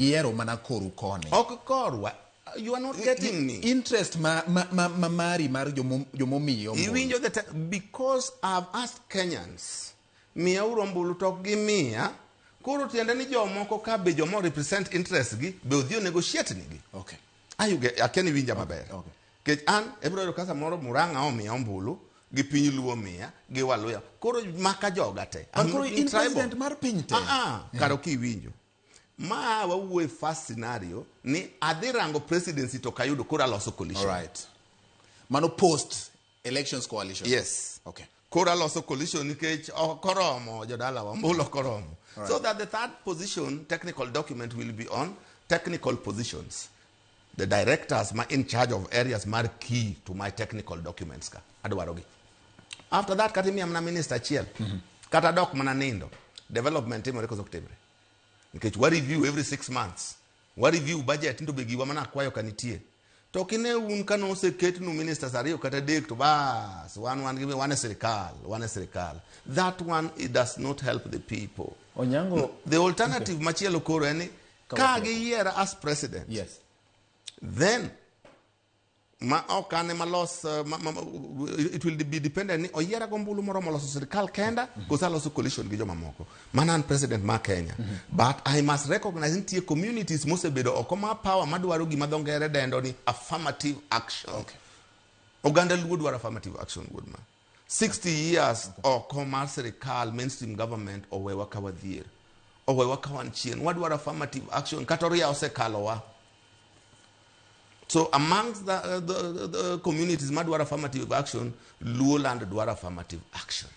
Iero mana koru koni. Ok korwa. You are not getting me. Interest mari mar jomomiyo. Iwinjo because I've asked Kenyans, miya urombulu tok gi miya, koro tiende ni jomoko ka be jomo represent interest gi, be odhio negotiate nigi. Okay. Akiani winja maber. Okay. Kech an, ebro kasa moro Murang'a omiya ombulu, gi piny Luo miya, gi Waluya. Koro maka joga te. Koro in president mar piny te. Karo ki winjo. Ma wawuoye first scenario ni adhi rango presidency to kayudo kora loso coalition. All right. Mano post elections coalition. Yes. Okay. Kora loso coalition nikech koromo jodala wa mbulo koromo. Right. So that the third position technical document will be on technical positions. The directors in charge of areas mar key to my technical documents ka adwarogi. After that kati mi amna minister chiel. Kata dok mana nindo. Development team rekozo kutemre. Nikech wa review every 6 months. Wa review budget into begiwa mana kwayo kanitie. Tokine un kano seket nu ministers ariyo kata dek to bas one give me one serikal. That one, it does not help the people. Onyango, the alternative machielo koro eni ka giyiera as president. Yes. Then ma okane malos it will be dependent ni oyiera gombulu moro moloso serikal kenda kosa loso coalition gi joma moko. Manan president ma Kenya. But I must recognize in communities mosebedo okoma power madwaro gima dongere dendo ni affirmative action. Okay. Oganda Luo dwaro affirmative action woodman. 60 years okoma serikal mainstream government owewa kawadhier. Owewa kawanchien wadwaro affirmative action katoria osekalowa. So amongst the communities madwaro affirmative action, Luo land dwaro affirmative action.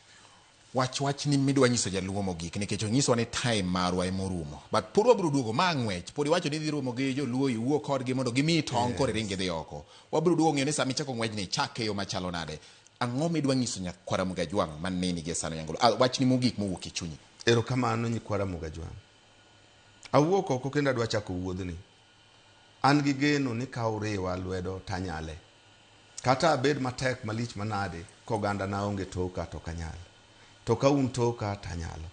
Wach ni midwa nyiso jaluo mogik nikech onyiso ni time marwa emorumo. But purwa biro duogo mang'wech. Podi wacho ni dhi rumo gi joluo iwuo kodgi mondo gimi tong' kore ringe dhi oko. Wabiro duogo ng'eyo ni sami chako ng'wech ni chake yo machalo nade. Ang'o midwa nyiso nyakwara Mugajwang' maneni gi sano Nyangolo. Wach ni mogik mowuok e chunyi. Erokamano nyikwara Mugajwang'. Awuok oko kendo adwa chako wuodhni. An gi geno ni ka uriwa lwedo tanyale. Kata abed matek malich manade koganda na onge toka to kanyal. To ka un toka tanyalo.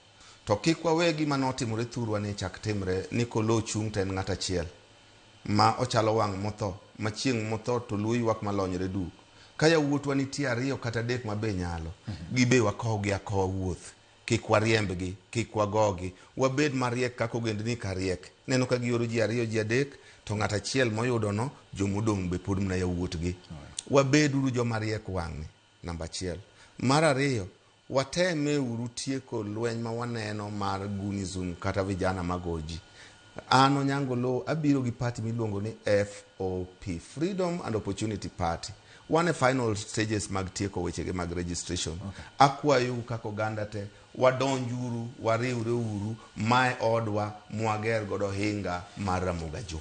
To kik wawegi manotimore thurwa ni chak timre ni Oloo chung' ten ng'ata chiel. Ma ochalo wang' motho, ma chieng' motho to Luo ywak malonyre duk. Ka yawuotwa nitie ariyo kata adek mabe nyalo. Gibe wakogi akowa wuoth. Kik wariembgi, kik wagogi. Wabed mariek kaka ogendni kariek. Neno ka gioro ji ariyo ji adek. To ng'ata chiel moyudo no jomodong' be pod mna yawuotgi. Wabed uru jomariek wang'ni. Namba 1. Mar 2, wateme uru tieko lweny ma waneno mar gunizum kata vijana magoji. An Onyango Oloo abiro gi party miluongo ni FOP, Freedom and Opportunity Party. One final stages mag tieko wechege mag registration. Okay. Akwayo kaka oganda te wadonjuru, wariwre uru, mae odwa mwager godo hinga mar Ramogi.